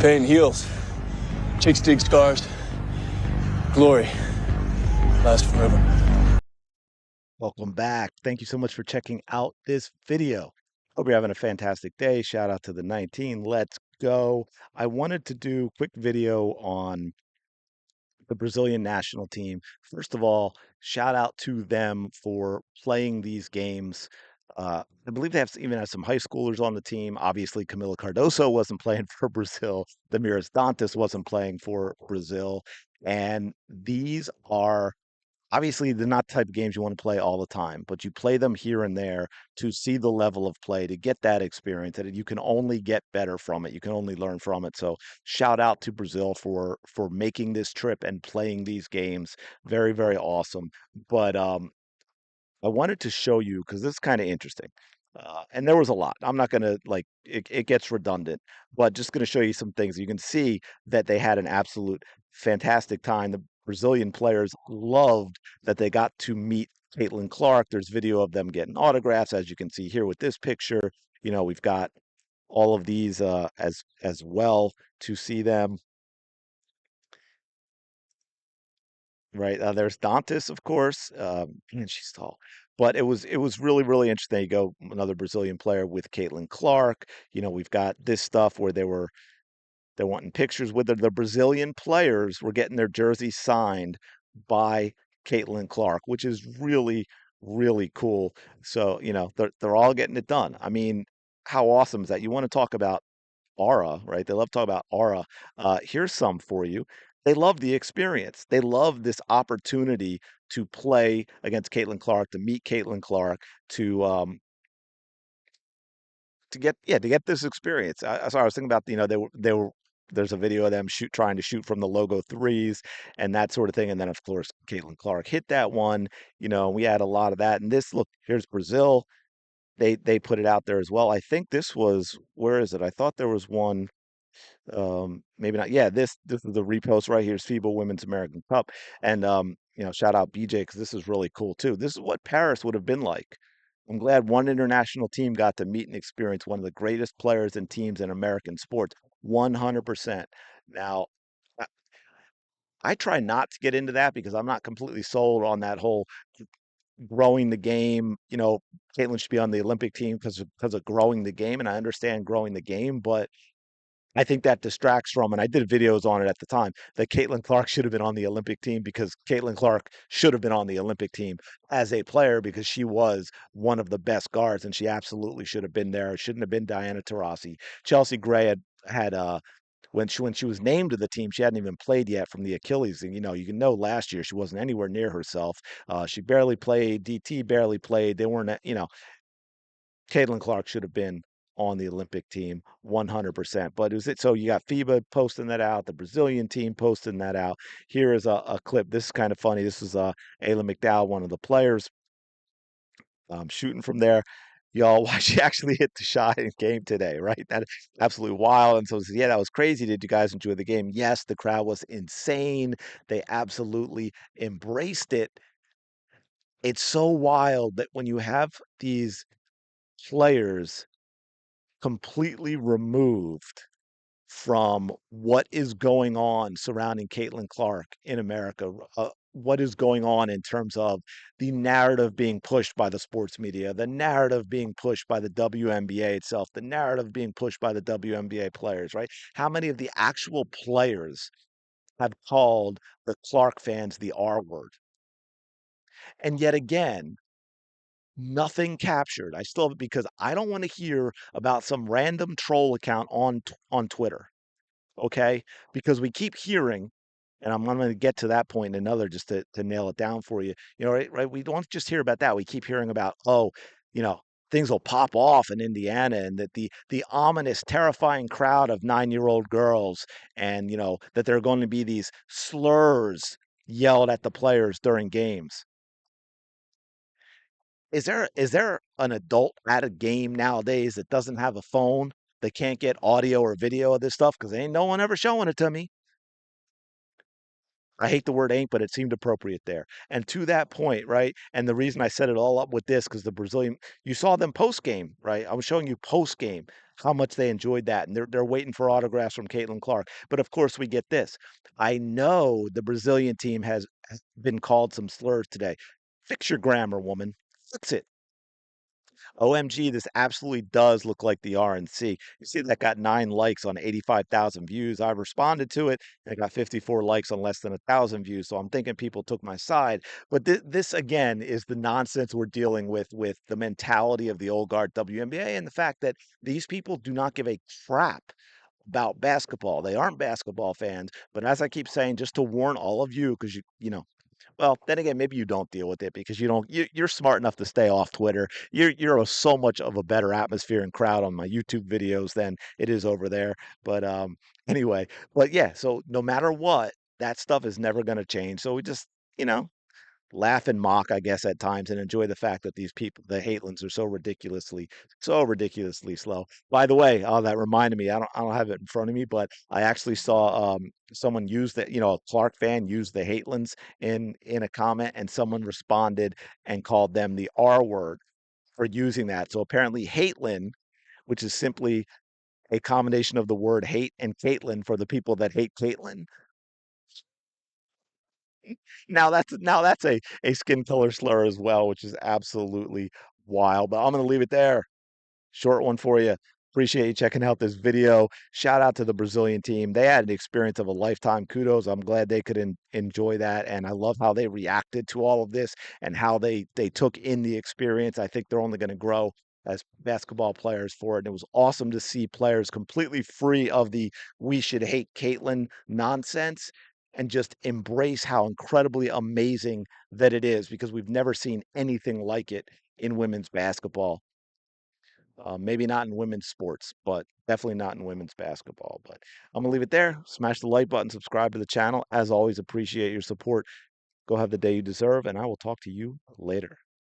Pain heals. Chicks dig scars. Glory lasts forever. Welcome back. Thank you so much for checking out this video. Hope you're having a fantastic day. Shout out to the 19. Let's go. I wanted to do a quick video on the Brazilian national team. First of all, shout out to them for playing these games. I believe they even have some high schoolers on the team. Obviously, Camila Cardoso wasn't playing for Brazil. Damiris Dantas wasn't playing for Brazil. And these are obviously they're not the type of games you want to play all the time, but you play them here and there to see the level of play, to get that experience, and you can only get better from it. You can only learn from it. So shout out to Brazil for making this trip and playing these games. Very, very awesome. But I wanted to show you because this is kind of interesting. And there was a lot. I'm not going to like it gets redundant, but just going to show you some things. You can see that they had an absolute fantastic time. The Brazilian players loved that they got to meet Caitlin Clark. There's video of them getting autographs, as you can see here with this picture. We've got all of these as well to see them. Right, there's Dantas, of course, and she's tall, but it was really, really interesting. You go another Brazilian player with Caitlin Clark. We've got this stuff where they're wanting pictures with her. The Brazilian players were getting their jerseys signed by Caitlin Clark, which is really, really cool. So, they're all getting it done. I mean, how awesome is that? You want to talk about aura, right? They love talking about aura. Here's some for you. They love the experience. They love this opportunity to play against Caitlin Clark, to meet Caitlin Clark, to get this experience. Sorry, I was thinking about they were there's a video of them trying to shoot from the logo threes and that sort of thing. And then of course Caitlin Clark hit that one. We had a lot of that. And this look, here's Brazil. They put it out there as well. I think this was where is it? I thought there was one maybe not. Yeah, this is the repost right here. It's FIBA Women's American Cup, and shout out BJ because this is really cool too. This is what Paris would have been like. I'm glad one international team got to meet and experience one of the greatest players and teams in American sports. 100%. Now, I, I try not to get into that because I'm not completely sold on that whole growing the game. Caitlin should be on the Olympic team because of growing the game, and I understand growing the game, but I think that distracts from, and I did videos on it at the time, that Caitlin Clark should have been on the Olympic team because Caitlin Clark should have been on the Olympic team as a player because she was one of the best guards and she absolutely should have been there. It shouldn't have been Diana Taurasi. Chelsea Gray had when she was named to the team, she hadn't even played yet from the Achilles. And last year she wasn't anywhere near herself. She barely played. DT barely played. They weren't, Caitlin Clark should have been on the Olympic team 100%. But so you got FIBA posting that out, the Brazilian team posting that out. Here is a clip. This is kind of funny. This is Ayla McDowell, one of the players, shooting from there. Y'all, why she actually hit the shot in game today, right? That is absolutely wild. And so, yeah, that was crazy. Did you guys enjoy the game? Yes, the crowd was insane. They absolutely embraced it. It's so wild that when you have these players completely removed from what is going on surrounding Caitlin Clark in America. What is going on in terms of the narrative being pushed by the sports media, the narrative being pushed by the WNBA itself, the narrative being pushed by the WNBA players, right? How many of the actual players have called the Clark fans the R word? And yet again, nothing captured. I still because I don't want to hear about some random troll account on Twitter, okay? Because we keep hearing, and I'm going to get to that point in another just to nail it down for you. Right? We don't just hear about that. We keep hearing about, oh, you know, things will pop off in Indiana, and that the ominous, terrifying crowd of 9-year-old girls, and that there are going to be these slurs yelled at the players during games. Is there an adult at a game nowadays that doesn't have a phone that can't get audio or video of this stuff? Because ain't no one ever showing it to me. I hate the word ain't, but it seemed appropriate there. And to that point, right? And the reason I set it all up with this, because the Brazilian, you saw them post game, right? I was showing you post game. how much they enjoyed that, and they're waiting for autographs from Caitlin Clark. But of course, we get this. I know the Brazilian team has been called some slurs today. Fix your grammar, woman. Fix it. OMG, this absolutely does look like the RNC. You see that got 9 likes on 85,000 views. I responded to it and it got 54 likes on less than 1,000 views. So I'm thinking people took my side. But this again is the nonsense we're dealing with the mentality of the old guard WNBA and the fact that these people do not give a crap about basketball. They aren't basketball fans. But as I keep saying, just to warn all of you, because you know, well, then again, maybe you don't deal with it because you don't. You're smart enough to stay off Twitter. So much of a better atmosphere and crowd on my YouTube videos than it is over there. But anyway, but yeah. So no matter what, that stuff is never going to change. So we just you know laugh and mock, I guess, at times, and enjoy the fact that these people, the Hatelins, are so ridiculously slow. By the way, oh, that reminded me. I don't have it in front of me, but I actually saw someone use that. A Clark fan used the Hatelins in a comment, and someone responded and called them the R word for using that. So apparently, Hatelin, which is simply a combination of the word hate and Caitlin for the people that hate Caitlin. Now that's a skin color slur as well, which is absolutely wild. But I'm gonna leave it there. Short one for you. Appreciate you checking out this video. Shout out to the Brazilian team. They had an experience of a lifetime. Kudos. I'm glad they could enjoy that. And I love how they reacted to all of this and how they took in the experience. I think they're only going to grow as basketball players for it. And it was awesome to see players completely free of the we should hate Caitlin nonsense and just embrace how incredibly amazing that it is because we've never seen anything like it in women's basketball. Maybe not in women's sports, but definitely not in women's basketball. But I'm gonna leave it there. Smash the like button, subscribe to the channel. As always, appreciate your support. Go have the day you deserve, and I will talk to you later.